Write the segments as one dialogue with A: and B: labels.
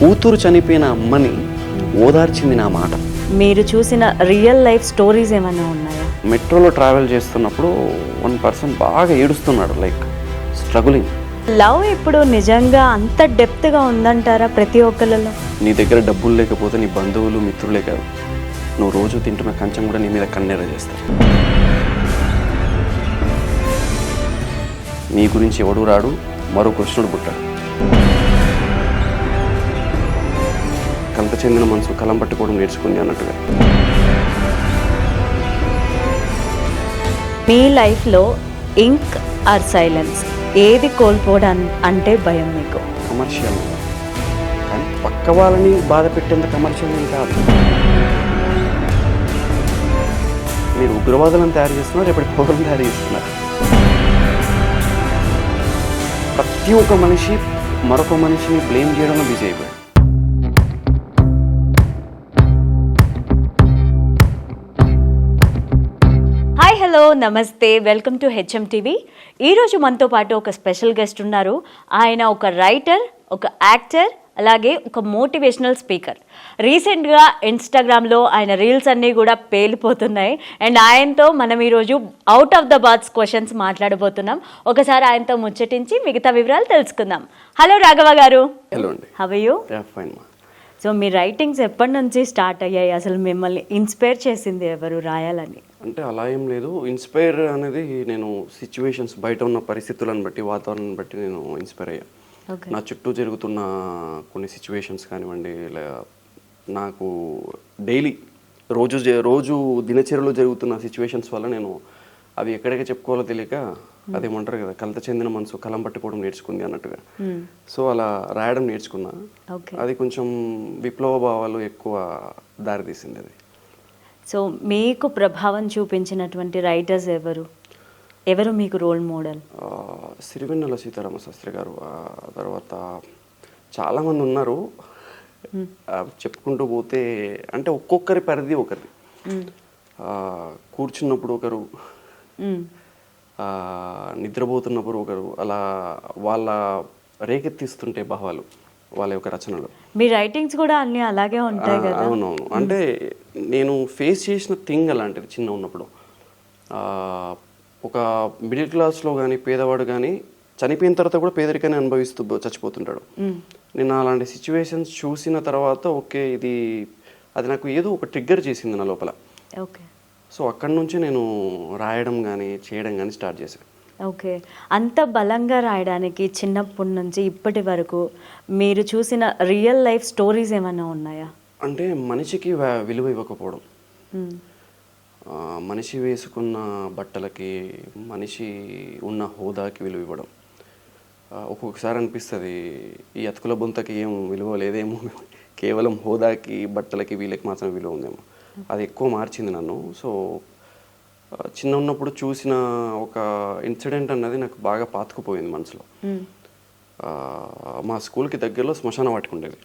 A: కూతురు చనిపోయిన అమ్మని ఓదార్చింది నా మాట.
B: మీరు చూసిన రియల్ లైఫ్ స్టోరీస్ ఏమైనా ఉన్నాయా?
A: మెట్రోలో ట్రావెల్ చేస్తున్నప్పుడు వన్ పర్సన్ బాగా ఏడుస్తున్నాడు, లైక్ స్ట్రగులింగ్.
B: లవ్ ఇప్పుడు నిజంగా అంత డెప్త్గా ఉందంటారా ప్రతి ఒక్కళ్ళలో?
A: నీ దగ్గర డబ్బులు లేకపోతే నీ బంధువులు మిత్రులే కాదు, నువ్వు రోజు తింటున్న కంచం కూడా నీ మీద కన్నెర చేస్తారు. నీ గురించి ఎవడు రాడు, మరో కృష్ణుడు పుట్టాడు. కలత చెందిన మనసు కలం పట్టుకోవడం నేర్చుకుంది అన్నట్టుగా.
B: మీ లైఫ్లో ఇంక్ ఆర్ సైలెన్స్ ఏది కోల్పోవడం అంటే భయం మీకు?
A: కమర్షియల్, కానీ పక్క వాళ్ళని బాధ పెట్టేంత కమర్షియల్ ఏం కాదు. మీరు ఉగ్రవాదులను తయారు చేస్తున్నారు, రేపటి పౌరులను తయారు చేస్తున్నారు. ప్రతి ఒక్క మనిషి మరొక మనిషిని బ్లేమ్ చేయడంలో బిజీ అయిపోయాడు.
B: హాయ్, హలో, నమస్తే, వెల్కమ్ టు హెచ్ఎం టీవీ. ఈరోజు మనతో పాటు ఒక స్పెషల్ గెస్ట్ ఉన్నారు. ఆయన ఒక రైటర్, ఒక యాక్టర్, అలాగే ఒక మోటివేషనల్ స్పీకర్. రీసెంట్గా ఇన్స్టాగ్రామ్లో ఆయన రీల్స్ అన్నీ కూడా పేలిపోతున్నాయి. అండ్ ఆయనతో మనం ఈరోజు out of the box questions మాట్లాడబోతున్నాం. ఒకసారి ఆయనతో ముచ్చటించి మిగతా వివరాలు తెలుసుకుందాం. హలో రాఘవ గారు.
A: హలో అండి.
B: How are you?
A: ఫైన్ మా.
B: సో మీ రైటింగ్స్ ఎప్పటి నుంచి స్టార్ట్ అయ్యాయి? అసలు మిమ్మల్ని ఇన్స్పైర్ చేసింది ఎవరు రాయాలని?
A: అంటే అలా ఏం లేదు. ఇన్స్పైర్ అనేది నేను సిచ్యువేషన్స్, బయట ఉన్న పరిస్థితులను బట్టి, వాతావరణాన్ని బట్టి నేను ఇన్స్పైర్ అయ్యాను. నా చుట్టూ జరుగుతున్న కొన్ని సిచ్యువేషన్స్ కానివ్వండి, నాకు డైలీ రోజు దినచర్యలో జరుగుతున్న సిచ్యువేషన్స్ వల్ల నేను అవి ఎక్కడికి చెప్పుకోవాలో తెలియక, అదేమంటారు కదా, కలత చెందిన మనసు కలం పట్టుకోవడం నేర్చుకుంది అన్నట్టుగా. సో అలా రాయడం నేర్చుకున్నా. అది కొంచెం విప్లవ భావాలు ఎక్కువ దారితీసింది అది.
B: సో మీకు ప్రభావం చూపించినటువంటి రైటర్స్ ఎవరు మీకు రోల్ మోడల్?
A: సిరివెన్నెల సీతారామ శాస్త్రి గారు, తర్వాత చాలామంది ఉన్నారు. చెప్పుకుంటూ పోతే అంటే ఒక్కొక్కరి పరిధి ఒకరిది. కూర్చున్నప్పుడు ఒకరు, నిద్రపోతున్నప్పుడు ఒకరు, అలా వాళ్ళ రేకెత్తిస్తుంటే భావాలు వాళ్ళ యొక్క రచనలు.
B: మీ రైటింగ్స్ కూడా అన్నీ అలాగే ఉంటాయి కదా?
A: అవునవును. అంటే నేను ఫేస్ చేసిన థింగ్ అలాంటిది. చిన్న ఉన్నప్పుడు ఒక మిడిల్ క్లాస్లో కానీ, పేదవాడు కానీ చనిపోయిన తర్వాత కూడా పేదరికాన్ని అనుభవిస్తూ చచ్చిపోతుంటాడు. నేను అలాంటి సిచ్యువేషన్స్ చూసిన తర్వాత ఓకే, అది నాకు ఏదో ఒక ట్రిగ్గర్ చేసింది నా లోపల.
B: ఓకే.
A: సో అక్కడి నుంచి నేను రాయడం కానీ చేయడం కానీ స్టార్ట్ చేశాను.
B: ఓకే. అంత బలంగా రాయడానికి చిన్నప్పటి నుంచి ఇప్పటి వరకు మీరు చూసిన రియల్ లైఫ్ స్టోరీస్ ఏమైనా ఉన్నాయా?
A: అంటే మనిషికి విలువ ఇవ్వకపోవడం, మనిషి వేసుకున్న బట్టలకి, మనిషి ఉన్న హోదాకి విలువ ఇవ్వడం. ఒక్కొక్కసారి అనిపిస్తుంది ఈ అతుకుల బొంతకి ఏం విలువ లేదేమో, కేవలం హోదాకి, బట్టలకి, వీళ్ళకి మాత్రం విలువ ఉందేమో. అది ఎక్కువ మార్చింది నన్ను. సో చిన్న ఉన్నప్పుడు చూసిన ఒక ఇన్సిడెంట్ అన్నది నాకు బాగా పాతుకుపోయింది మనసులో. మా స్కూల్కి దగ్గరలో శ్మశాన వాటిక ఉండేది.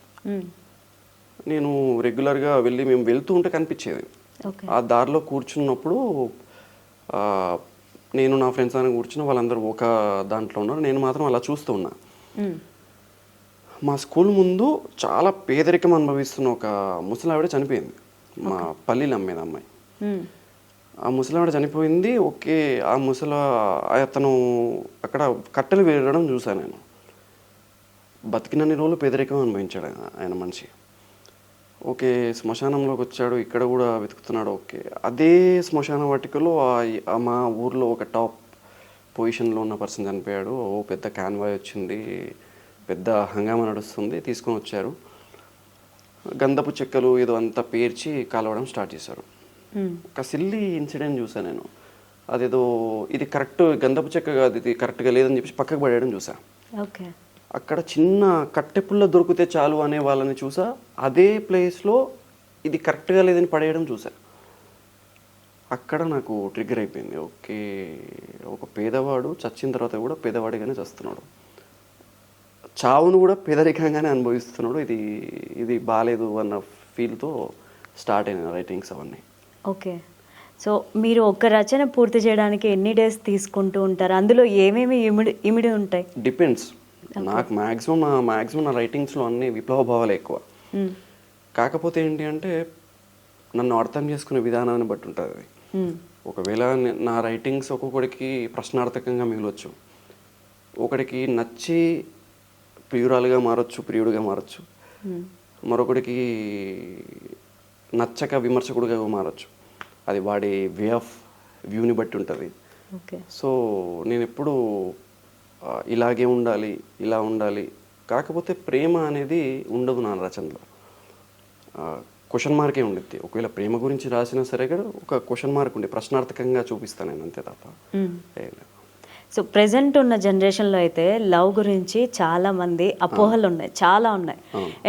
A: నేను రెగ్యులర్గా మేము వెళ్తూ ఉంటే కనిపించేది. ఆ దారిలో కూర్చున్నప్పుడు నేను నా ఫ్రెండ్స్ అని కూర్చున్న వాళ్ళందరూ ఒక దాంట్లో ఉన్నారు, నేను మాత్రం అలా చూస్తూ ఉన్నా. మా స్కూల్ ముందు చాలా పేదరికం అనుభవిస్తున్న ఒక ముసలావిడ చనిపోయింది. మా పల్లీలు అమ్మేది అమ్మాయి. ఆ ముసలావిడ చనిపోయింది. ఓకే, ఆ అతను అక్కడ కట్టెలు వేయడం చూశాను నేను. బతికినన్ని రోజులు పేదరికం అనుభవించాడు ఆయన మనిషి. ఓకే, శ్మశానంలోకి వచ్చాడు, ఇక్కడ కూడా వెతుకుతున్నాడు. ఓకే, అదే శ్మశాన వాటికలో మా ఊర్లో ఒక టాప్ పొజిషన్లో ఉన్న పర్సన్ చనిపోయాడు. పెద్ద కాన్వాయ్ వచ్చింది, పెద్ద హంగామా నడుస్తుంది, తీసుకొని వచ్చారు. గంధపు చెక్కలు ఏదో అంతా పేర్చి కాలవడం స్టార్ట్ చేశారు. ఒక సిల్లీ ఇన్సిడెంట్ చూసాను నేను. అదేదో ఇది కరెక్ట్ గంధపు చెక్క కాదు, ఇది కరెక్ట్గా లేదని చెప్పి పక్కకు పడేయడం చూసా.
B: ఓకే.
A: అక్కడ చిన్న కట్టెపుల్ల దొరికితే చాలు అనే వాళ్ళని చూసా. అదే ప్లేస్లో ఇది కరెక్ట్గా లేదని పడేయడం చూసా. అక్కడ నాకు ట్రిగ్గర్ అయిపోయింది. ఓకే, ఒక పేదవాడు చచ్చిన తర్వాత కూడా పేదవాడిగానే చస్తున్నాడు, చావును కూడా పేదరికంగానే అనుభవిస్తున్నాడు. ఇది బాగాలేదు అన్న ఫీల్తో స్టార్ట్ అయిన రైటింగ్స్ అవన్నీ.
B: ఓకే. సో మీరు ఒక రచన పూర్తి చేయడానికి ఎన్ని డేస్ తీసుకుంటూ ఉంటారు? అందులో ఏమేమి ఇమిడి ఉంటాయి?
A: డిపెండ్స్. నాకు మ్యాక్సిమం నా రైటింగ్స్లో అన్ని విప్లవ భావాలే ఎక్కువ. కాకపోతే ఏంటి అంటే నన్ను అర్థం చేసుకునే విధానాన్ని బట్టి ఉంటుంది అది. ఒకవేళ నా రైటింగ్స్ ఒక్కొక్కడికి ప్రశ్నార్థకంగా మిగలవచ్చు, ఒకడికి నచ్చి ప్రియురాలుగా మారచ్చు, ప్రియుడిగా మారచ్చు, మరొకడికి నచ్చక విమర్శకుడిగా మారచ్చు. అది వాడి వే ఆఫ్ వ్యూని బట్టి ఉంటుంది. సో నేను ఎప్పుడు ఇలాగే ఉండాలి, ఇలా ఉండాలి. కాకపోతే ప్రేమ అనేది ఉండదు నా రచనలో, క్వశ్చన్ మార్కే ఉండిద్ది. ఒకవేళ ప్రేమ గురించి రాసినా సరే కూడా ఒక క్వశ్చన్ మార్క్ ఉండి ప్రశ్నార్థకంగా చూపిస్తాను నేను, అంతే తప్ప.
B: సో ప్రెసెంట్ ఉన్న జనరేషన్లో అయితే లవ్ గురించి చాలా మంది అపోహలు ఉన్నాయి, చాలా ఉన్నాయి.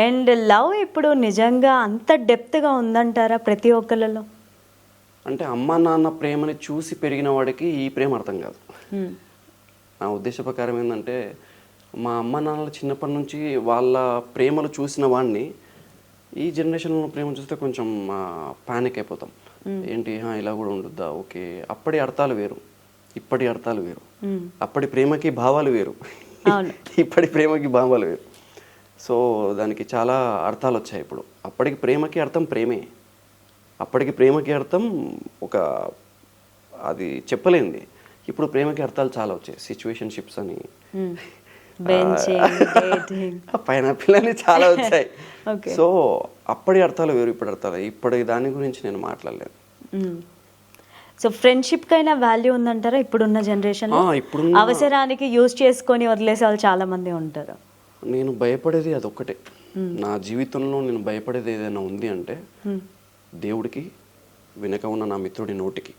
B: అండ్ లవ్ ఇప్పుడు నిజంగా అంత డెప్త్గా ఉందంటారా ప్రతి ఒక్కళ్ళలో?
A: అంటే అమ్మ నాన్న ప్రేమని చూసి పెరిగిన వాడికి ఈ ప్రేమ అర్థం కాదు. నా ఉద్దేశ ప్రకారం ఏంటంటే, మా అమ్మ నాన్నలు చిన్నప్పటి నుంచి వాళ్ళ ప్రేమలు చూసిన వాడిని ఈ జనరేషన్లో ప్రేమ చూస్తే కొంచెం పానిక్ అయిపోతాం. ఏంటి ఇలా కూడా ఉండుద్దా, ఓకే. అప్పటి అర్థాలు వేరు, ఇప్పటి అర్థాలు వేరు. అప్పటి ప్రేమకి భావాలు వేరు, ఇప్పటి ప్రేమకి భావాలు వేరు. సో దానికి చాలా అర్థాలు వచ్చాయి ఇప్పుడు. అప్పటికి ప్రేమకి అర్థం ప్రేమే, అప్పటికి ప్రేమకి అర్థం ఒక అది చెప్పలేంది. ఇప్పుడు ప్రేమకి అర్థాలు చాలా వచ్చాయి, సిచ్యువేషన్షిప్స్ అని, పైనాపిల్ అని చాలా వచ్చాయి. సో అప్పటి అర్థాలు వేరు, ఇప్పుడు అర్థాలు. ఇప్పటి దాని గురించి నేను మాట్లాడలేదు.
B: సో ఫ్రెండ్షిప్ కైనా వాల్యూ ఉందంటారా ఇప్పుడున్న జనరేషన్? అవసరానికి యూజ్ చేసుకొని వదిలేసే వాళ్ళు చాలా మంది ఉంటారు.
A: నేను భయపడేది అదొక్కటే. నా జీవితంలో నేను భయపడేది ఏదైనా ఉంది అంటే దేవుడికి, వెనక ఉన్న నా మిత్రుడి నోటికి.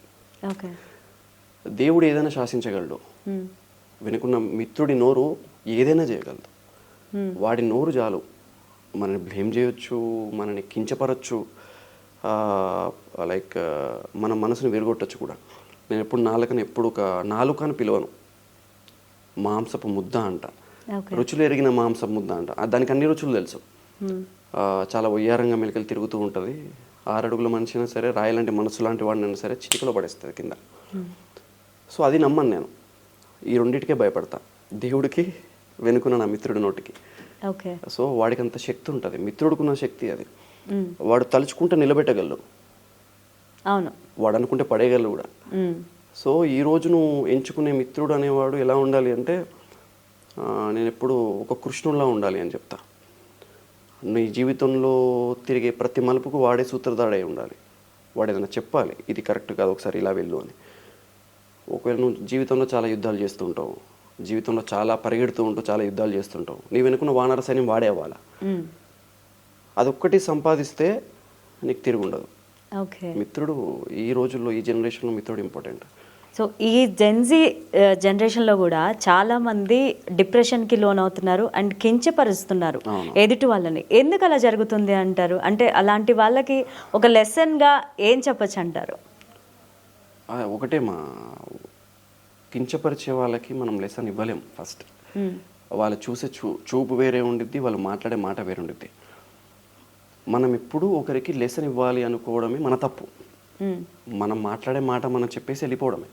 A: దేవుడు ఏదైనా శాసించగలడు, వెనుకున్న మిత్రుడి నోరు ఏదైనా చేయగలదు. వాడి నోరు చాలు మనని బ్లేమ్ చేయొచ్చు, మనని కించపరచు, లైక్ మన మనసుని విరగొట్టచ్చు కూడా. నేను ఎప్పుడు ఒక నాలుకని పిలవను, మాంసపు ముద్ద అంట, రుచులు ఎరిగిన మాంసపు ముద్ద అంట. దానికి అన్ని రుచులు తెలుసు. చాలా వయ్యారంగా మెలికలు తిరుగుతూ ఉంటుంది. 6 అడుగుల మనిషి అయినా సరే, రాయలాంటి మనసు లాంటి వాడినైనా సరే చిటికలో పడేస్తుంది కింద. సో అది నమ్మను నేను. ఈ రెండింటికే భయపడతా, దేవుడికి, వెనుకున్న నా మిత్రుడి నోటికి. సో వాడికి అంత శక్తి ఉంటుంది, మిత్రుడికున్న శక్తి అది. వాడు తలుచుకుంటే నిలబెట్టగలడు, అవును, వాడు అనుకుంటే పడేయగలడు కూడా. సో ఈ రోజు నువ్వు ఎంచుకునే మిత్రుడు అనేవాడు ఎలా ఉండాలి అంటే, నేను ఎప్పుడు ఒక కృష్ణుడిలా ఉండాలి అని చెప్తా. నీ జీవితంలో తిరిగే ప్రతి మలుపుకు వాడే సూత్రధారై ఉండాలి. వాడు ఏదైనా చెప్పాలి, ఇది కరెక్ట్ కాదు, ఒకసారి ఇలా వెళ్ళు అని. ఒకవేళ నువ్వు జీవితంలో చాలా యుద్ధాలు చేస్తూ ఉంటావు, జీవితంలో చాలా పరిగెడుతూ ఉంటావు, చాలా యుద్ధాలు చేస్తుంటావు, నీ వెనుకున్న వానర సైన్యం వాడే అవ్వాలా. అదొక్కటి సంపాదిస్తే నీకు తిరిగి ఉండదు. మిత్రుడు ఈ రోజుల్లో, ఈ జనరేషన్లో మిత్రుడు ఇంపార్టెంట్.
B: సో ఈ జెన్జీ జనరేషన్లో కూడా చాలా మంది డిప్రెషన్కి లోన్ అవుతున్నారు అండ్ కించపరుస్తున్నారు ఎదుటి వాళ్ళని. ఎందుకు అలా జరుగుతుంది అంటారు? అంటే అలాంటి వాళ్ళకి ఒక లెసన్గా ఏం చెప్పచ్చు అంటారు?
A: ఒకటే, కించపరిచే వాళ్ళకి మనం లెసన్ ఇవ్వలేం. ఫస్ట్ వాళ్ళు చూసే చూపు వేరే ఉండిద్ది, వాళ్ళు మాట్లాడే మాట వేరే ఉండిద్ది. మనం ఎప్పుడూ ఒకరికి లెసన్ ఇవ్వాలి అనుకోవడమే మన తప్పు. మనం మాట్లాడే మాట మనం చెప్పేసి వెళ్ళిపోవడమే.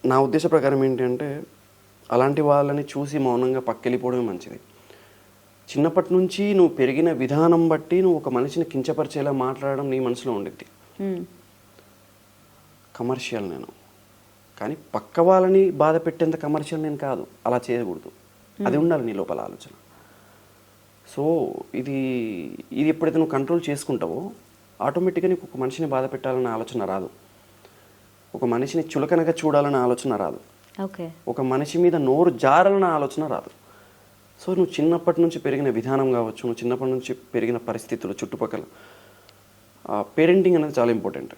A: నా ఉద్దేశ ప్రకారం ఏంటంటే, అలాంటి వాళ్ళని చూసి మౌనంగా పక్కెళ్ళిపోవడమే మంచిది. చిన్నప్పటి నుంచి నువ్వు పెరిగిన విధానం బట్టి నువ్వు ఒక మనిషిని కించపరిచేలా మాట్లాడడం నీ మనసులో ఉండిద్ది. కమర్షియల్ నేను, కానీ పక్క వాళ్ళని బాధ పెట్టేంత కమర్షియల్ నేను కాదు. అలా చేయకూడదు, అది ఉండాలి నీ లోపల ఆలోచన. సో ఇది ఎప్పుడైతే నువ్వు కంట్రోల్ చేసుకుంటావో ఆటోమేటిక్గా నీకు ఒక మనిషిని బాధ పెట్టాలన్న ఆలోచన రాదు, ఒక మనిషిని చులకనగా చూడాలన్న ఆలోచన రాదు, ఒక మనిషి మీద నోరు జారాలన్న ఆలోచన రాదు. సో నువ్వు చిన్నప్పటి నుంచి పెరిగిన విధానం కావచ్చు, నువ్వు చిన్నప్పటి నుంచి పెరిగిన పరిస్థితులు, చుట్టుపక్కల పేరెంటింగ్ అనేది చాలా ఇంపార్టెంట్.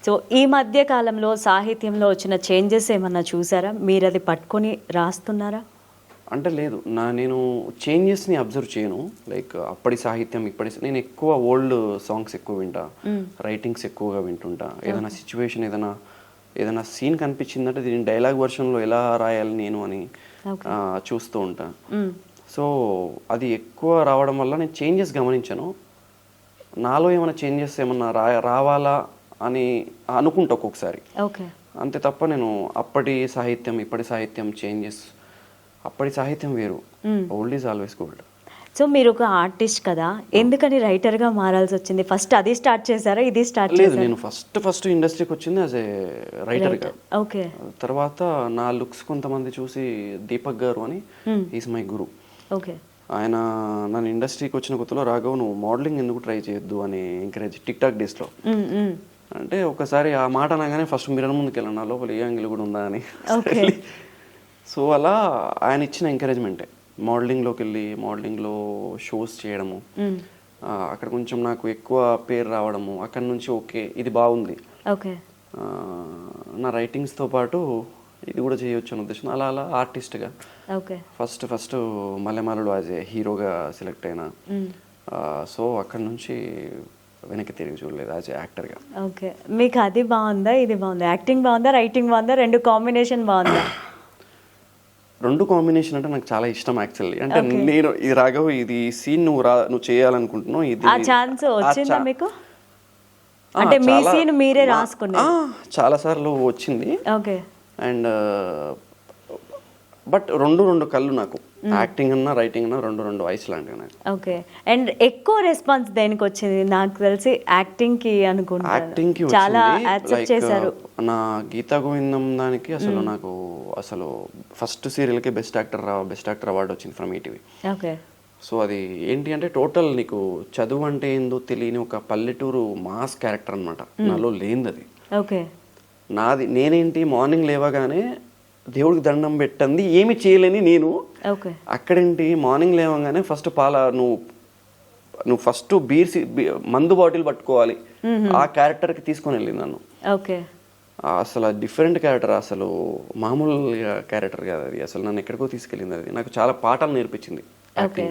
B: సో ఈ మధ్య కాలంలో సాహిత్యంలో వచ్చిన చేంజెస్ ఏమన్నా చూసారా? మీరు అది పట్టుకొని రాస్తున్నారా?
A: అంటే లేదు, నేను చేంజెస్ని అబ్జర్వ్ చేయను. లైక్ అప్పటి సాహిత్యం నేను ఎక్కువ ఓల్డ్ సాంగ్స్ ఎక్కువ వింటా, రైటింగ్స్ ఎక్కువగా వింటుంటా. ఏదైనా సిచ్యువేషన్, ఏదైనా సీన్ కనిపించిందంటే దీని డైలాగ్ వర్షన్లో ఎలా రాయాలి నేను అని చూస్తూ ఉంటా. సో అది ఎక్కువ రావడం వల్ల నేను చేంజెస్ గమనించాను. నాలో ఏమైనా చేంజెస్ ఏమన్నా రావాలా అని అనుకుంటా ఒక్కొక్కసారి, అంతే తప్ప నేను అప్పటి సాహిత్యం ఇప్పటి సాహిత్యం చేంజెస్ అప్పటి సాహిత్యం వేరు, old is always gold.
B: So మీరు ఒక ఆర్టిస్ట్ కదా, ఎందుకని రైటర్గా మారాల్సి వచ్చింది? ఫస్ట్ అది స్టార్ట్ చేశారా, ఇది స్టార్ట్
A: లేదు,
B: చేశారా?
A: నేను ఫస్ట్ ఇండస్ట్రీకి వచ్చింది యాజ్ ఏ రైటర్గా.
B: ఓకే.
A: తర్వాత నా లుక్స్ కొంతమంది చూసి దీపక్ గారు అని, ఈజ్ మై గురు.
B: ఓకే.
A: ఆయన నన్ను ఇండస్ట్రీకి వచ్చిన కొత్తలో రాఘవ్ నువ్వు మోడలింగ్ ఎందుకు ట్రై చేయొద్దు అని ఎంకరేజ్, టిక్ టాక్ డేస్లో. అంటే ఒకసారి ఆ మాట అనగానే ఫస్ట్ మిర్రర్ ముందుకు వెళ్ళాను, నా లోపల ఏ యాంగిల్ కూడా ఉందా అని. సో అలా ఆయన ఇచ్చిన ఎంకరేజ్మెంటే మోడలింగ్లోకి వెళ్ళి మోడలింగ్లో షోస్ చేయడము, అక్కడ కొంచెం నాకు ఎక్కువ పేరు రావడము, అక్కడ నుంచి ఓకే ఇది బాగుంది,
B: ఓకే,
A: నా రైటింగ్స్తో పాటు ఇది కూడా చేయొచ్చు అనే ఉద్దేశం. అలా అలా ఆర్టిస్ట్గా
B: ఓకే.
A: ఫస్ట్ మల్లెమాలలో యాజ్ ఏ హీరోగా సెలెక్ట్ అయినా. సో అక్కడ నుంచి వెనక్కి తిరిగి చూడలేదు యాజ్ ఏ యాక్టర్గా.
B: ఓకే. మీకు అది బాగుందా, ఇది బాగుందా? యాక్టింగ్ బాగుందా, రైటింగ్ బాగుందా, రెండు కాంబినేషన్ బాగుందా?
A: రెండు కాంబినేషన్ అంటే నాకు చాలా ఇష్టం యాక్చువల్లీ. అంటే నేను ఇది రాఘవ్ ఇది సీన్ నువ్వు చేయాలనుకుంటున్నావు, ఇది
B: ఆ ఛాన్స్ వచ్చిందా మీకు? అంటే మీ సీన్ మీరే రాసుకున్నారు?
A: చాలా సార్లు వచ్చింది.
B: ఓకే.
A: అండ్ బట్ రెండు కళ్ళు నాకు, యాక్టింగ్ అన్నా రైటింగ్ అన్నా రెండు వయసు లాంటివి నాకు.
B: ఓకే. అండ్ ఎక్కువ రెస్పాన్స్ దేనికి వచ్చింది? నాకు తెలిసి యాక్టింగ్ కి అనుకుంటాను.
A: యాక్టింగ్ కి
B: చాలా యాక్సెప్ట్ చేశారు.
A: నా గీతా గోవిందం దానికి అసలు నాకు ఫస్ట్ సీరియల్ కి బెస్ట్ యాక్టర్ అవార్డు వచ్చింది ఫ్రమ్ ఈటీవీ.
B: ఓకే.
A: సో అది ఏంటి అంటే టోటల్ నీకు చదువు అంటే ఏందో తెలియని ఒక పల్లెటూరు మాస్ క్యారెక్టర్ అనమాట, నాలో లేనిది అది.
B: ఓకే.
A: నేనేంటి మార్నింగ్ లేవగానే దేవుడికి దండం పెట్టండి ఏమి చేయలేని నేను.
B: ఓకే.
A: అక్కడేంటి మార్నింగ్ లేవగానే ఫస్ట్ నువ్వు ఫస్ట్ మందు బాటిల్ పట్టుకోవాలి, ఆ క్యారెక్టర్కి తీసుకొని వెళ్ళింది నన్ను.
B: ఓకే.
A: అసలు డిఫరెంట్ క్యారెక్టర్, అసలు మామూలు క్యారెక్టర్ కాదు అది, అసలు నన్ను ఎక్కడికో తీసుకెళ్ళింది అది, నాకు చాలా పాఠాలు నేర్పించింది.
B: ఓకే.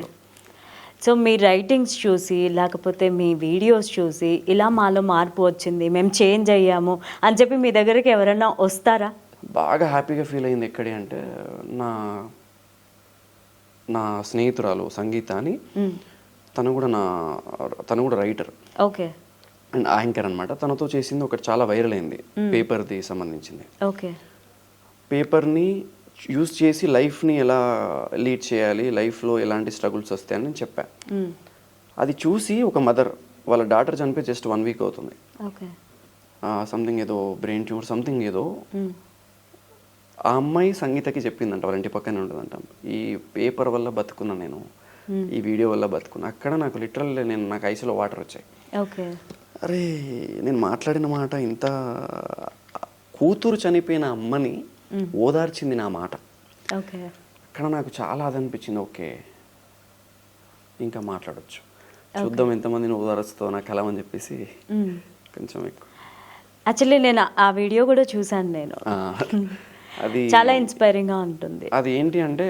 B: సో మీ రైటింగ్స్ చూసి లేకపోతే మీ వీడియోస్ చూసి ఇలా మాలో మార్పు వచ్చింది, మేము చేంజ్ అయ్యాము అని చెప్పి మీ దగ్గరికి ఎవరైనా వస్తారా?
A: బాగా హ్యాపీగా ఫీల్ అయింది ఎక్కడి అంటే నా స్నేహితురాలు సంగీత అని, తను కూడా రైటర్.
B: ఓకే.
A: అండ్ యాంకర్ అనమాట. తనతో చేసింది ఒకటి చాలా వైరల్ అయింది, పేపర్ది సంబంధించింది.
B: ఓకే.
A: పేపర్ని యూజ్ చేసి లైఫ్ని ఎలా లీడ్ చేయాలి, లైఫ్లో ఎలాంటి స్ట్రగుల్స్ వస్తాయని నేను చెప్పా. అది చూసి ఒక మదర్, వాళ్ళ డాటర్ చనిపోయి జస్ట్ 1 వీక్ అవుతుంది, సంథింగ్ ఏదో బ్రెయిన్ ట్యూమర్ సంథింగ్ ఏదో. ఆ అమ్మాయి సంగీతకి చెప్పిందంట, వాళ్ళ ఇంటి పక్కనే ఉంటుందంట, ఈ పేపర్ వల్ల బతుకున్నా నేను, ఈ వీడియో వల్ల బతుకున్నా. అక్కడ నాకు లిటరల్ నాకు ఐసులో వాటర్ వచ్చాయి.
B: ఓకే.
A: అరే నేను మాట్లాడిన మాట ఇంత, కూతురు చనిపోయిన అమ్మని ఓదార్చింది నా మాట.
B: ఓకే.
A: అక్కడ నాకు చాలా అది అనిపించింది, ఓకే ఇంకా మాట్లాడొచ్చు, చూద్దాం ఎంతమందిని ఓదారుస్తావు నా కలం అని చెప్పేసి కొంచెం ఎక్కువ.
B: యాక్చువల్లీ నేను ఆ వీడియో కూడా చూసాను నేను,
A: అది
B: చాలా ఇన్స్పైరింగ్గా ఉంటుంది.
A: అది ఏంటి అంటే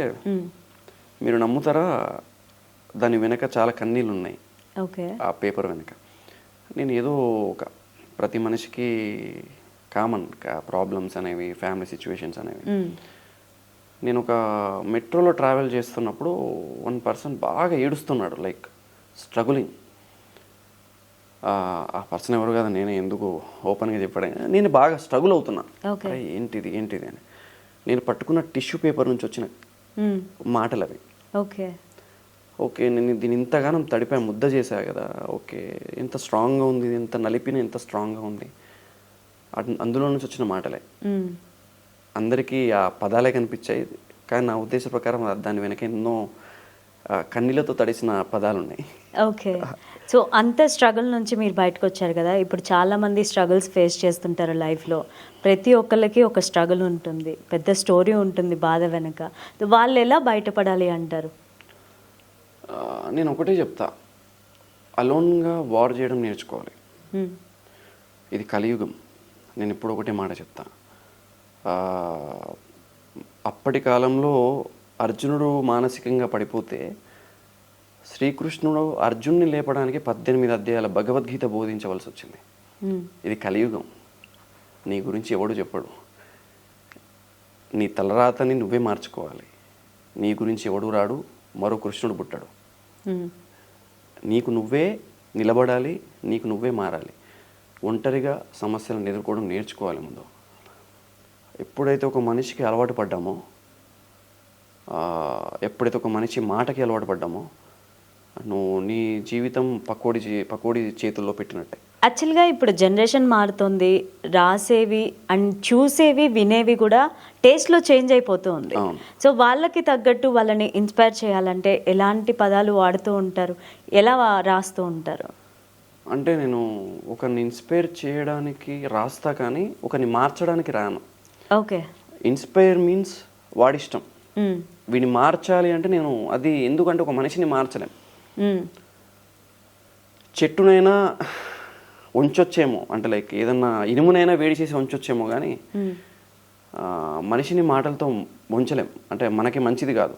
A: మీరు నమ్ముతారా, దాని వెనక చాలా కన్నీళ్ళు ఉన్నాయి.
B: ఓకే.
A: ఆ పేపర్ వెనక నేను ఏదో ప్రతి మనిషికి కామన్ ప్రాబ్లమ్స్ అనేవి, ఫ్యామిలీ సిచ్యువేషన్స్ అనేవి. నేను ఒక మెట్రోలో ట్రావెల్ చేస్తున్నప్పుడు 1 పర్సన్ బాగా ఏడుస్తున్నాడు, లైక్ స్ట్రగులింగ్. ఆ పర్సన్ ఎవరు కదా, నేనే ఎందుకు ఓపెన్గా చెప్పడం, నేను బాగా స్ట్రగుల్ అవుతున్నా, ఏంటిది అని. నేను పట్టుకున్న టిష్యూ పేపర్ నుంచి వచ్చిన మాటలు అవి. ఓకే నేను దీన్ని ఇంతగానం తడిపా, ముద్ద చేశా కదా, ఓకే ఎంత స్ట్రాంగ్గా ఉంది, ఎంత నలిపిన ఎంత స్ట్రాంగ్గా ఉంది, అందులో నుంచి వచ్చిన మాటలే. అందరికీ ఆ పదాలే కనిపించాయి, కానీ నా ఉద్దేశ ప్రకారం దాని వెనక ఎన్నో కన్నీళ్ళతో తడిసిన పదాలు ఉన్నాయి.
B: ఓకే. సో అంత స్ట్రగుల్ నుంచి మీరు బయటకు వచ్చారు కదా, ఇప్పుడు చాలామంది స్ట్రగుల్స్ ఫేస్ చేస్తుంటారు లైఫ్లో. ప్రతి ఒక్కరికి ఒక స్ట్రగుల్ ఉంటుంది, పెద్ద స్టోరీ ఉంటుంది బాధ వెనక. వాళ్ళు ఎలా బయటపడాలి అంటారు?
A: నేను ఒకటే చెప్తా, అలోన్గా వార్ చేయడం నేర్చుకోవాలి. ఇది కలియుగం. నేను ఇప్పుడు ఒకటే మాట చెప్తా, అప్పటి కాలంలో అర్జునుడు మానసికంగా పడిపోతే శ్రీకృష్ణుడు అర్జున్ని లేపడానికి 18 అధ్యాయాల భగవద్గీత బోధించవలసి వచ్చింది. ఇది కలియుగం. నీ గురించి ఎవడు చెప్పడు, నీ తలరాతని నువ్వే మార్చుకోవాలి. నీ గురించి ఎవడు రాడు, మరో కృష్ణుడు పుట్టాడు. నీకు నువ్వే నిలబడాలి, నీకు నువ్వే మారాలి. ఒంటరిగా సమస్యలను ఎదుర్కోవడం నేర్చుకోవాలి ముందు. ఎప్పుడైతే ఒక మనిషికి అలవాటు పడ్డామో ఎప్పుడైతే ఒక మనిషి మాటకి అలవాటు పడ్డామో నువ్వు నీ జీవితం పకోడి చేతుల్లో పెట్టినట్టే.
B: యాక్చువల్గా ఇప్పుడు జనరేషన్ మారుతుంది, రాసేవి అండ్ చూసేవి వినేవి కూడా టేస్ట్లో చేంజ్ అయిపోతూ ఉంది.
A: అవును.
B: సో వాళ్ళకి తగ్గట్టు వాళ్ళని ఇన్స్పైర్ చేయాలంటే ఎలాంటి పదాలు వాడుతూ ఉంటారు, ఎలా రాస్తూ ఉంటారు?
A: అంటే నేను ఒకరిని ఇన్స్పైర్ చేయడానికి రాస్తా కానీ ఒకరిని మార్చడానికి రాను.
B: ఓకే.
A: ఇన్స్పైర్ మీన్స్ వాడిష్టం. వీడిని మార్చాలి అంటే నేను అది ఎందుకంటే ఒక మనిషిని మార్చలేం. చెట్టునైనా ఉంచొచ్చేమో, అంటే లైక్ ఏదన్నా ఇనుమునైనా వేడి చేసి ఉంచొచ్చేమో కానీ మనిషిని మాటలతో ఉంచలేం. అంటే మనకి మంచిది కాదు.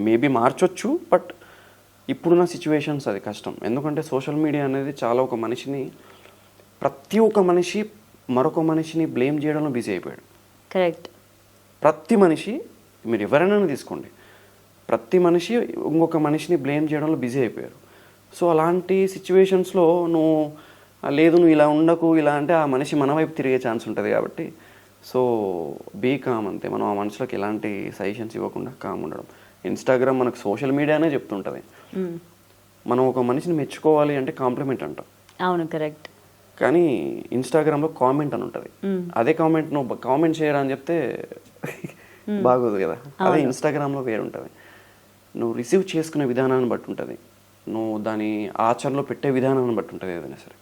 A: మేబీ మార్చొచ్చు, బట్ ఇప్పుడున్న సిచ్యువేషన్స్ అది కష్టం. ఎందుకంటే సోషల్ మీడియా అనేది చాలా ఒక మనిషిని, ప్రతి ఒక్క మనిషి మరొక మనిషిని బ్లేమ్ చేయడంలో బిజీ అయిపోయాడు.
B: కరెక్ట్.
A: ప్రతి మనిషి, మీరు ఎవరైనా తీసుకోండి, ప్రతి మనిషి ఇంకొక మనిషిని బ్లేమ్ చేయడంలో బిజీ అయిపోయారు. సో అలాంటి సిచ్యువేషన్స్లో నువ్వు ఇలా ఉండకు ఇలా అంటే ఆ మనిషి మన వైపు తిరిగే ఛాన్స్ ఉంటుంది. కాబట్టి సో బీ కామ్ అంతే. మనం ఆ మనుషులకు ఎలాంటి సజెషన్స్ ఇవ్వకుండా కామ్ ఉండడం. ఇన్స్టాగ్రామ్ మనకు సోషల్ మీడియానే చెప్తుంటుంది. మనం ఒక మనిషిని మెచ్చుకోవాలి అంటే కాంప్లిమెంట్ అంటాం.
B: అవును, కరెక్ట్.
A: కానీ ఇన్స్టాగ్రామ్లో కామెంట్ అని ఉంటుంది. అదే కామెంట్ నువ్వు కామెంట్ చేయరా అని చెప్తే బాగోదు కదా. అదే ఇన్స్టాగ్రామ్లో వేరు ఉంటుంది. నువ్వు రిసీవ్ చేసుకునే విధానాన్ని బట్టి ఉంటుంది, నువ్వు దాని ఆచరణలో పెట్టే విధానాన్ని బట్టి ఉంటుంది ఏదైనా సరే.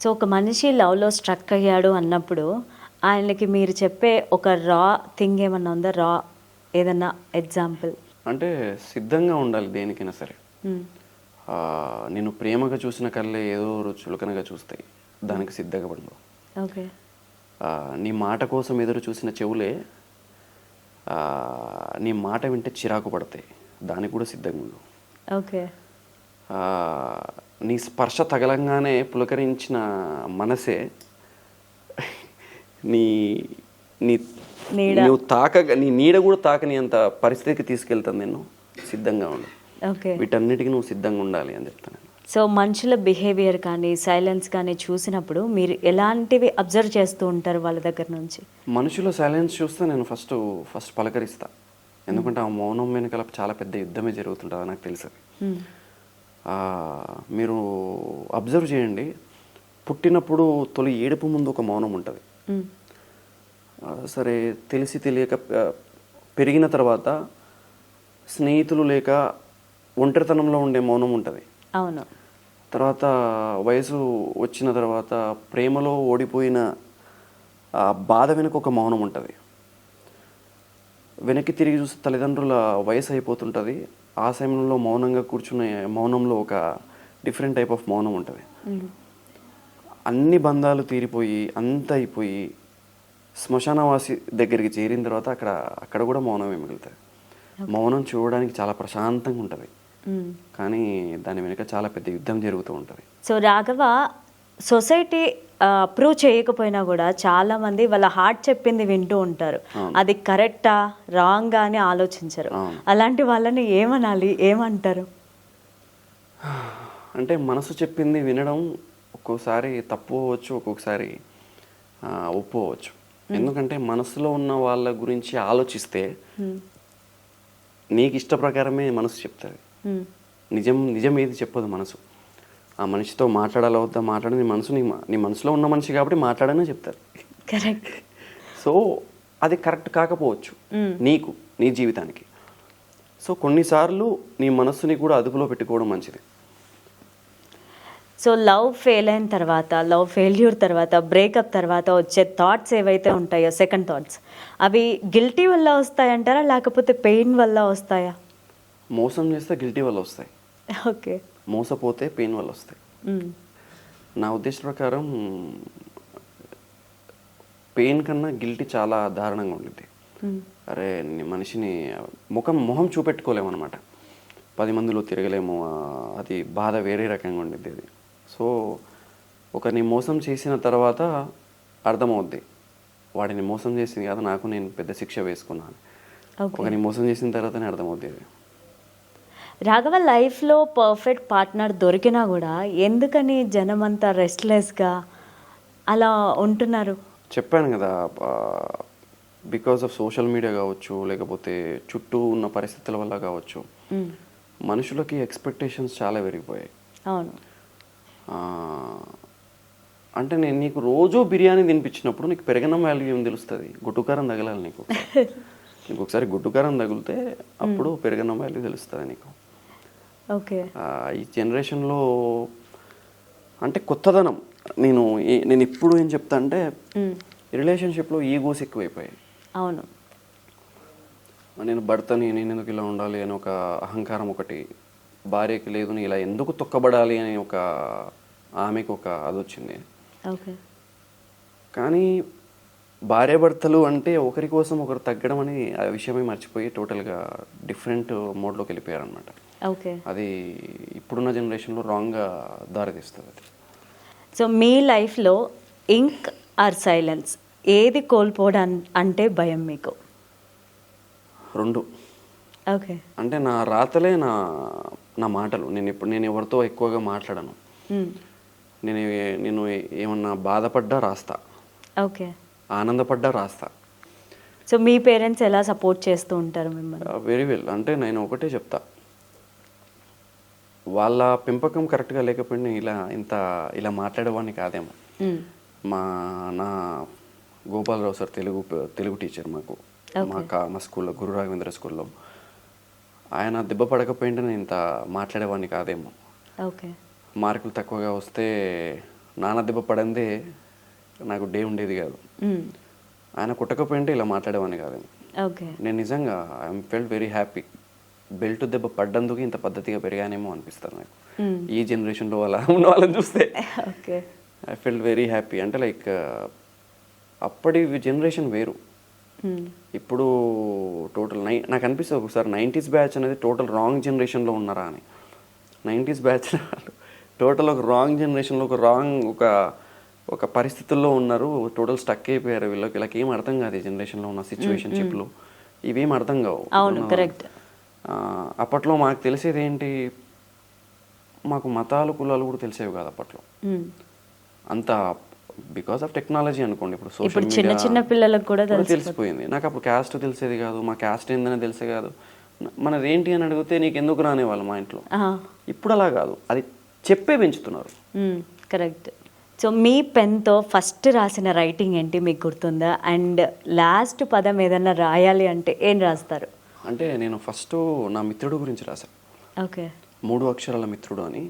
B: సో ఒక మనిషి లవ్లో స్ట్రక్ అయ్యాడు అన్నప్పుడు ఆయనకి మీరు చెప్పే ఒక రా థింగ్ ఏమన్నా ఉందా? రా ఏదన్నా ఎగ్జాంపుల్?
A: అంటే సిద్ధంగా ఉండాలి దేనికైనా సరే. నేను ప్రేమగా చూసిన కళ్ళే ఏదో చులకనగా చూస్తాయి, దానికి సిద్ధంగా పడదు.
B: ఓకే.
A: నీ మాట కోసం ఎదురు చూసిన చెవులే నీ మాట వింటే చిరాకు పడతాయి, దానికి కూడా సిద్ధంగా ఉండు.
B: ఓకే.
A: నీ స్పర్శ తగలంగానే పులకరించిన మనసే నీ నీ నువ్వు నీ నీడ కూడా తాకని అంత పరిస్థితికి తీసుకెళ్తాను. నేను సిద్ధంగా ఉండు.
B: ఓకే.
A: వీటన్నిటికీ నువ్వు సిద్ధంగా ఉండాలి అని చెప్తాను.
B: సో మనుషుల బిహేవియర్ కానీ సైలెన్స్ కానీ చూసినప్పుడు మీరు ఎలాంటివి అబ్జర్వ్ చేస్తూ ఉంటారు వాళ్ళ దగ్గర నుంచి?
A: మనుషుల సైలెన్స్ చూస్తే నేను ఫస్ట్ పలకరిస్తా. ఎందుకంటే ఆ మౌనం వెనకాల చాలా పెద్ద యుద్ధమే జరుగుతుంటుంది, నాకు తెలుసు. మీరు అబ్జర్వ్ చేయండి, పుట్టినప్పుడు తొలి ఏడుపు ముందు ఒక మౌనం ఉంటుంది. సరే తెలిసి తెలియక పెరిగిన తర్వాత స్నేహితులు లేక ఒంటరితనంలో ఉండే మౌనం ఉంటుంది.
B: అవును.
A: తర్వాత వయసు వచ్చిన తర్వాత ప్రేమలో ఓడిపోయిన బాధ వెనుక ఒక మౌనం ఉంటుంది. వెనక్కి తిరిగి చూస్తే తల్లిదండ్రుల వయసు అయిపోతుంటుంది. ఆ సమయంలో మౌనంగా కూర్చునే మౌనంలో ఒక డిఫరెంట్ టైప్ ఆఫ్ మౌనం ఉంటుంది. అన్ని బంధాలు తీరిపోయి అంత అయిపోయి శ్మశానవాసి దగ్గరికి చేరిన తర్వాత అక్కడ కూడా మౌనమే మిగులుతుంది. మౌనం చూడడానికి చాలా ప్రశాంతంగా ఉంటుంది, కానీ దాని వెనుక చాలా పెద్ద యుద్ధం జరుగుతూ ఉంటుంది.
B: సో రాఘవ, సొసైటీ అప్రూవ్ చేయకపోయినా కూడా చాలా మంది వాళ్ళ హార్ట్ చెప్పింది వింటూ ఉంటారు. అది కరెక్టా రాంగా అని ఆలోచించరు. అలాంటి వాళ్ళని ఏమనాలి, ఏమంటారు?
A: అంటే మనసు చెప్పింది వినడం ఒక్కోసారి తప్పు అవ్వచ్చు, ఒక్కొక్కసారి ఒప్పు అవ్వచ్చు. ఎందుకంటే మనసులో ఉన్న వాళ్ళ గురించి ఆలోచిస్తే నీకు ఇష్ట ప్రకారమే మనసు చెప్తుంది. నిజం ఏది చెప్పదు మనసు. ఆ మనిషితో మాట్లాడాలి వద్దా మాట్లాడి నీ మనసులో ఉన్న మనిషి కాబట్టి మాట్లాడనే చెప్తారు.
B: కరెక్ట్.
A: సో అది కరెక్ట్ కాకపోవచ్చు నీ జీవితానికి. సో కొన్నిసార్లు నీ మనస్సుని కూడా అదుపులో పెట్టుకోవడం మంచిది.
B: సో లవ్ ఫెయిల్యూర్ తర్వాత బ్రేకప్ తర్వాత వచ్చే థాట్స్ ఏవైతే ఉంటాయో, సెకండ్ థాట్స్, అవి గిల్టీ వల్ల వస్తాయంటారా లేకపోతే పెయిన్ వల్ల వస్తాయా?
A: మోసం చేస్తే గిల్టీ వల్ల వస్తాయి.
B: ఓకే.
A: మోసపోతే పెయిన్ వల్ల వస్తాయి. నా ఉద్దేశ ప్రకారం పెయిన్ కన్నా గిల్టీ చాలా దారుణంగా ఉంటుంది. అరే మనిషిని మొహం చూపెట్టుకోలేము అనమాట, 10 మందిలో తిరగలేము, అది బాధ వేరే రకంగా ఉండిద్ది అది. సో ఒకరిని మోసం చేసిన తర్వాత అర్థమవుద్ది, వాడిని మోసం చేసింది కాదు నాకు నేను పెద్ద శిక్ష వేసుకున్నాను. ఒకరిని మోసం చేసిన తర్వాతనే అర్థమవుద్ది అది.
B: రాఘవ, లైఫ్లో పర్ఫెక్ట్ పార్ట్నర్ దొరికినా కూడా ఎందుకని జనమంతా రెస్ట్లెస్గా అలా ఉంటున్నారు?
A: చెప్పాను కదా, బికాస్ ఆఫ్ సోషల్ మీడియా కావచ్చు, లేకపోతే చుట్టూ ఉన్న పరిస్థితుల వల్ల కావచ్చు, మనుషులకి ఎక్స్పెక్టేషన్స్ చాలా పెరిగిపోయాయి.
B: అవును.
A: ఆ, అంటే నేను నీకు రోజు బిర్యానీ తినిపించినప్పుడు నీకు పెరగనం వాల్యూ ఏం తెలుస్తుంది? గుడ్డుకారం తగలాలి నీకు. నీకు ఒకసారి గుడ్డుకారం తగిలితే అప్పుడు పెరగనం వాల్యూ తెలుస్తుంది నీకు.
B: ఓకే.
A: ఈ జనరేషన్లో అంటే కొత్తదనం. నేను ఇప్పుడు ఏం చెప్తా అంటే రిలేషన్షిప్లో ఈగోస్ ఎక్కువైపోయాయి.
B: అవును.
A: నేను భర్తని, నేను ఎందుకు ఇలా ఉండాలి అని ఒక అహంకారం ఒకటి, భార్యకి లేదు నేను ఇలా ఎందుకు తొక్కబడాలి అని ఒక ఆమెకు ఒక అది వచ్చింది.
B: ఓకే.
A: కానీ భార్యాభర్తలు అంటే ఒకరి కోసం ఒకరు తగ్గడం అని ఆ విషయమే మర్చిపోయి టోటల్గా డిఫరెంట్ మోడ్లోకి వెళ్ళిపోయారు అనమాట.
B: ఓకే.
A: అది ఇప్పుడున్న జనరేషన్లో రాంగ్గా దారితీస్తుంది అది.
B: సో మీ లైఫ్లో ఇంక్ ఆర్ సైలెన్స్ ఏది కోల్పోవడం అంటే భయం మీకు?
A: రెండు.
B: ఓకే.
A: అంటే నా రాతలే నా మాటలు. నేను ఎవరితో ఎక్కువగా మాట్లాడను. నేను ఏమన్నా బాధపడ్డా రాస్తా,
B: ఓకే.
A: ఆనందపడ్డా రాస్తా.
B: సో మీ పేరెంట్స్ ఎలా సపోర్ట్ చేస్తూ ఉంటారు మిమ్మల్ని?
A: Very well. అంటే నేను ఒకటే చెప్తా, వాళ్ళ పెంపకం కరెక్ట్గా లేకపోయినా ఇలా మాట్లాడేవాడిని కాదేమో. నా గోపాలరావు సార్ తెలుగు టీచర్ మాకు మా స్కూల్లో, గురు రాఘవేంద్ర స్కూల్లో, ఆయన దెబ్బ పడకపోయింటే నేను ఇంత మాట్లాడేవాడిని కాదేమో.
B: ఓకే.
A: మార్కులు తక్కువగా వస్తే నాన్న దెబ్బ పడందే నాకు డే ఉండేది కాదు. ఆయన కొట్టకపోయింటే ఇలా మాట్లాడేవాడిని కాదేమో.
B: ఓకే.
A: నేను నిజంగా I'm felt very happy. Belt దెబ్బ పడ్డందుకు ఇంత పద్ధతిగా పెరిగానేమో అనిపిస్తుంది నాకు ఈ జనరేషన్లో ఉన్న వాళ్ళని చూస్తే.
B: Okay.
A: I felt very happy. అంటే లైక్ అప్పటి జనరేషన్ వేరు, ఇప్పుడు టోటల్ నాకు అనిపిస్తుంది ఒకసారి 90s బ్యాచ్ అనేది టోటల్ రాంగ్ జనరేషన్లో ఉన్నారా అని. 90s బ్యాచ్ టోటల్ ఒక రాంగ్ జనరేషన్లో ఒక పరిస్థితుల్లో ఉన్నారు, టోటల్ స్టక్ అయిపోయారు. వీళ్ళకి ఏం అర్థం కాదు ఈ జనరేషన్లో ఉన్న సిచ్యువేషన్షిప్లు ఇవేం అర్థం కావు.
B: అవును, కరెక్ట్.
A: అప్పట్లో మాకు తెలిసేది ఏంటి, మాకు మతాలు కులాలు కూడా తెలిసేవి కాదు అప్పట్లో అంత, బికాస్ ఆఫ్ టెక్నాలజీ అనుకోండి. ఇప్పుడు సోషల్ మీడియా
B: చిన్న పిల్లలకు కూడా
A: తెలిసిపోయింది. నాకు అప్పుడు క్యాస్ట్ తెలిసేది కాదు, మా క్యాస్ట్ ఏందని తెలిసే కాదు. మనది ఏంటి అని అడిగితే నీకు ఎందుకు రానేవాళ్ళు మా ఇంట్లో. ఇప్పుడు అలా కాదు, అది చెప్పే పెంచుతున్నారు.
B: కరెక్ట్. సో మీ పెన్తో ఫస్ట్ రాసిన రైటింగ్ ఏంటి మీకు గుర్తుందా? అండ్ లాస్ట్ పదం ఏదన్నా రాయాలి అంటే ఏం రాస్తారు?
A: అంటే నేను ఫస్ట్ నా మిత్రుడు గురించి రాశాను.
B: ఓకే.
A: 3 అక్షరాల మిత్రుడు అని.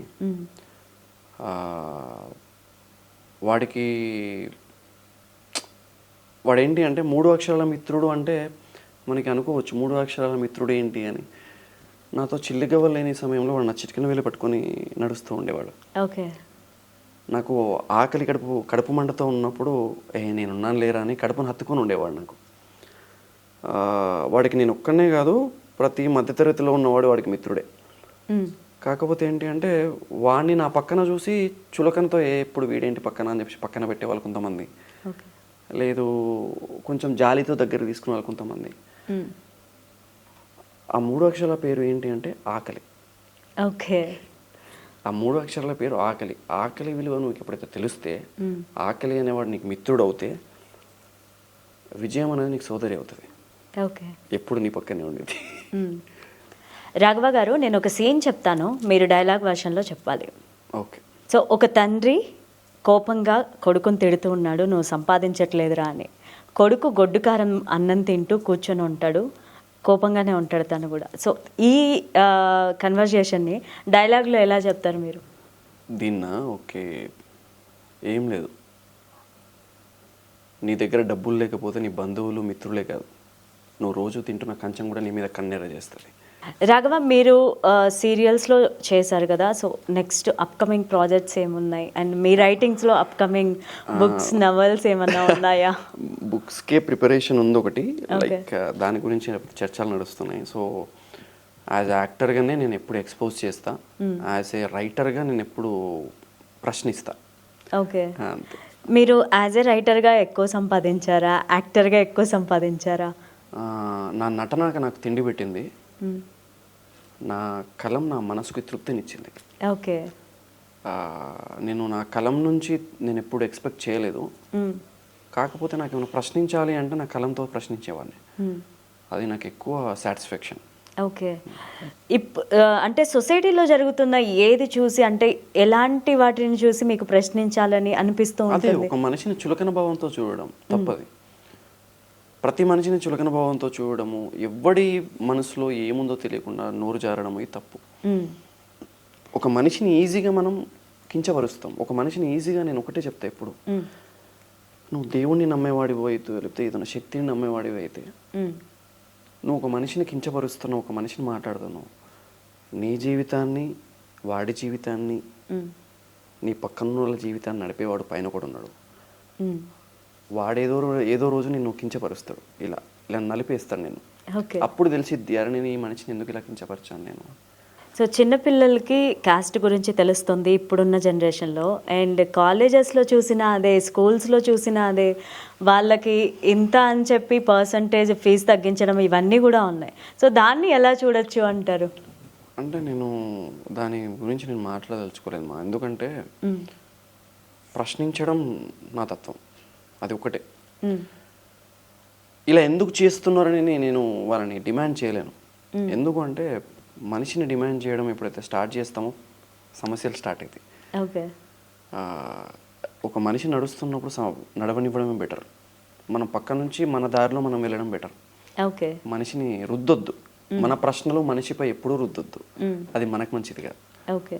A: వాడేంటి అంటే 3 అక్షరాల మిత్రుడు అంటే మనకి అనుకోవచ్చు 3 అక్షరాల మిత్రుడు ఏంటి అని. నాతో చిల్లిగవ్వలేని సమయంలో వాడు నా చిటికెన వేలు పట్టుకొని నడుస్తూ ఉండేవాడు.
B: ఓకే.
A: నాకు ఆకలి కడుపు మంటతో ఉన్నప్పుడు నేనున్నాను లేరా అని కడుపును హత్తుకొని ఉండేవాడు నాకు. వాడికి నేను ఒక్కనే కాదు, ప్రతి మధ్యతరగతిలో ఉన్నవాడు వాడికి మిత్రుడే. కాకపోతే ఏంటి అంటే వాడిని నా పక్కన చూసి చులకనతో ఎప్పుడు వీడేంటి పక్కన అని చెప్పి పక్కన పెట్టేవాళ్ళు కొంతమంది, లేదు కొంచెం జాలితో దగ్గర తీసుకునే వాళ్ళు కొంతమంది. ఆ 3 అక్షరాల పేరు ఏంటి అంటే ఆకలి.
B: ఓకే.
A: ఆ 3 అక్షరాల పేరు ఆకలి. ఆకలి విలువ నువ్వు ఎప్పుడైతే తెలిస్తే, ఆకలి అనేవాడు నీకు మిత్రుడు అవుతే, విజయం అనేది నీకు సోదరి అవుతుంది.
B: ఓకే.
A: ఎప్పుడు నీ పక్కనే ఉండేది.
B: రాఘవ గారు, నేను ఒక సీన్ చెప్తాను, మీరు డైలాగ్ వర్షన్లో చెప్పాలి.
A: ఓకే.
B: సో ఒక తండ్రి కోపంగా కొడుకుని తిడుతూ ఉన్నాడు, నువ్వు సంపాదించట్లేదురా అని. కొడుకు గొడ్డుకారం అన్నం తింటూ కూర్చొని ఉంటాడు, కోపంగానే ఉంటాడు తను కూడా. సో ఈ కన్వర్జేషన్ని డైలాగ్లో ఎలా చెప్తారు మీరు?
A: ఓకే, ఏం లేదు, నీ దగ్గర డబ్బులు లేకపోతే నీ బంధువులు మిత్రులే కాదు, నువ్వు రోజు తింటున్న కంచం కూడా నీ మీద కన్నెర చేస్తుంది.
B: రాఘవ, మీరు సీరియల్స్లో చేశారు కదా, సో నెక్స్ట్ అప్కమింగ్ ప్రాజెక్ట్స్ ఏమున్నాయి? అండ్ మీ రైటింగ్స్లో అప్కమింగ్ బుక్స్, నవల్స్ ఏమన్నా ఉన్నాయా?
A: బుక్స్కే ప్రిపరేషన్ ఉంది ఒకటి, లైక్ దాని గురించి చర్చలు నడుస్తున్నాయి. సో యాజ్ యాక్టర్గానే నేను ఎప్పుడు ఎక్స్పోజ్ చేస్తా, యాజ్ ఏ రైటర్గా నేను ఎప్పుడు ప్రశ్నిస్తా.
B: ఓకే. మీరు యాజ్ ఏ రైటర్గా ఎక్కువ సంపాదించారా, యాక్టర్గా ఎక్కువ సంపాదించారా?
A: నా నటన నాకు తిండి పెట్టింది, నా కలం నా మనసుకి తృప్తినిచ్చింది.
B: ఓకే.
A: నేను నా కలం నుంచి నేను ఎప్పుడు ఎక్స్పెక్ట్ చేయలేదు, కాకపోతే నాకు ఏమైనా ప్రశ్నించాలి అంటే నా కలంతో ప్రశ్నించేవాడిని. అది నాకు ఎక్కువ సాటిస్ఫాక్షన్.
B: ఓకే. అంటే సొసైటీలో జరుగుతున్న ఏది చూసి, అంటే ఎలాంటి వాటిని చూసి మీకు ప్రశ్నించాలని అనిపిస్తూ
A: అదే
B: ఉంటుంది?
A: ఒక మనిషిని చులకన భావంతో చూడడం తప్పది. ప్రతి మనిషిని చులకన భావంతో చూడడము, ఎవ్వడి మనసులో ఏముందో తెలియకుండా నోరు జారడము ఇది తప్పు.
B: మ్మ్.
A: ఒక మనిషిని ఈజీగా మనం కించపరుస్తాం. ఒక మనిషిని ఈజీగా నేను ఒకటే చెప్తా ఎప్పుడు,
B: మ్మ్.
A: నువ్వు దేవుణ్ణి నమ్మేవాడివి అయితే, లేకపోతే ఏదైనా శక్తిని నమ్మేవాడివి అయితే,
B: మ్మ్.
A: నువ్వు ఒక మనిషిని కించపరుస్తున్నావు, ఒక మనిషిని మాట్లాడుతున్నావు, నీ జీవితాన్ని, వాడి జీవితాన్ని,
B: మ్మ్.
A: నీ పక్కన వాళ్ళ జీవితాన్ని నడిపేవాడు పైన కూడా ఉన్నాడు.
B: మ్మ్.
A: ఏదో రోజు నిన్ను కించపరుస్తాడు, ఇలా ఇలా నలిపేస్తాడు నేను.
B: ఓకే.
A: అప్పుడు తెలిసిద్ది, అరే నేను ఈ మనిషిని ఎందుకు ఇలా కించపరిచాను నేను.
B: సో చిన్నపిల్లలకి కాస్ట్ గురించి తెలుస్తుంది ఇప్పుడున్న జనరేషన్లో, అండ్ కాలేజెస్లో చూసిన అదే, స్కూల్స్లో చూసిన అదే, వాళ్ళకి ఇంత అని చెప్పి పర్సంటేజ్ ఫీజు తగ్గించడం ఇవన్నీ కూడా ఉన్నాయి. సో దాన్ని ఎలా చూడొచ్చు అంటారు?
A: అంటే నేను దాని గురించి నేను మాట్లాడదలుచుకోలేదు మా, ఎందుకంటే ప్రశ్నించడం నా తత్వం, అది ఒకటే. ఇలా ఎందుకు చేస్తున్నారని నేను వాళ్ళని డిమాండ్ చేయలేను. ఎందుకు అంటే మనిషిని డిమాండ్ చేయడం ఎప్పుడైతే స్టార్ట్ చేస్తామో సమస్యలు స్టార్ట్ అవుతాయి.
B: ఓకే.
A: ఒక మనిషి నడుస్తున్నప్పుడు నడవనివ్వడమే బెటర్. మన పక్క నుంచి మన దారిలో మనం వెళ్ళడం బెటర్.
B: ఓకే.
A: మనిషిని రుద్దొద్దు, మన ప్రశ్నలు మనిషిపై ఎప్పుడూ రుద్దొద్దు, అది మనకు మంచిది కాదు.
B: ఓకే.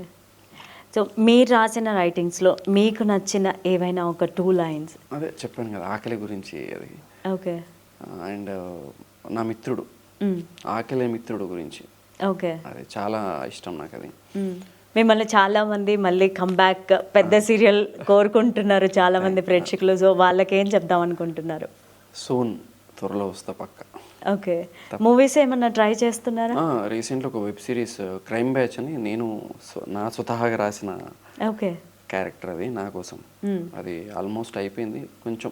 B: సో మీరు రాసిన రైటింగ్స్లో మీకు నచ్చిన ఏవైనా ఒక 2 లైన్స్?
A: అదే చెప్పాను కదా, ఆకలి గురించి అది.
B: ఓకే.
A: అండ్ నా మిత్రుడు, ఆకలి మిత్రుడు గురించి,
B: ఓకే.
A: అది చాలా ఇష్టం నాకు అది.
B: మిమ్మల్ని చాలా మంది మళ్ళీ కమ్బ్యాక్ పెద్ద సీరియల్ కోరుకుంటున్నారు చాలా మంది ప్రేక్షకులు. సో వాళ్ళకి ఏం చెప్దాం అనుకుంటున్నారు?
A: సూన్, త్వరలో వస్తా పక్క.
B: ఓకే. మూవీస్ ఏమన్నా ట్రై చేస్తున్నారా?
A: రీసెంట్గా ఒక వెబ్ సిరీస్ క్రైమ్ బ్యాచ్ అని నేను నా స్వతహాగా రాసిన
B: ఓకే
A: క్యారెక్టర్, అది నా కోసం. అది ఆల్మోస్ట్ అయిపోయింది, కొంచెం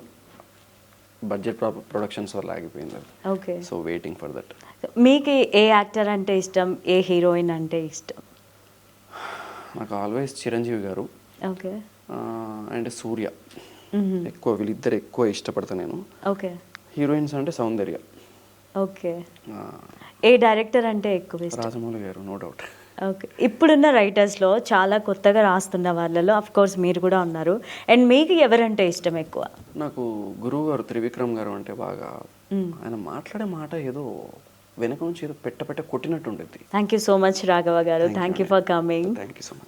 A: బడ్జెట్ ప్రొడక్షన్స్ వల్ల ఆగిపోయింది అది.
B: Okay.
A: So waiting for that.
B: మీకు ఏ యాక్టర్ అంటే ఇష్టం, ఏ హీరోయిన్ అంటే ఇష్టం?
A: నాకు ఆల్వేస్ చిరంజీవి గారు
B: ఓకే.
A: అండ్ సూర్య, ఎక్కువ వీళ్ళిద్దరు ఎక్కువ ఇష్టపడతా నేను.
B: ఓకే.
A: హీరోయిన్స్ అంటే సౌందర్య.
B: ఓకే. ఏ డైరెక్టర్ అంటే ఎక్కువ ఇష్టం?
A: రాజమౌళి గారు, నో డౌట్.
B: ఓకే. ఇప్పుడున్న రైటర్స్లో చాలా కొత్తగా రాస్తున్న వాళ్ళలో అఫ్ కోర్స్ మీరు కూడా ఉన్నారు. అండ్ మీకు ఎవరంటే ఇష్టం ఎక్కువ?
A: నాకు గురువు గారు త్రివిక్రమ్ గారు అంటే బాగా. ఆయన మాట్లాడే మాట ఏదో వెనక నుంచి ఏదో పెట్ట కొట్టినట్టు ఉండేది.
B: Thank you so much Raghava గారు. Thank you for coming.
A: Thank you so much.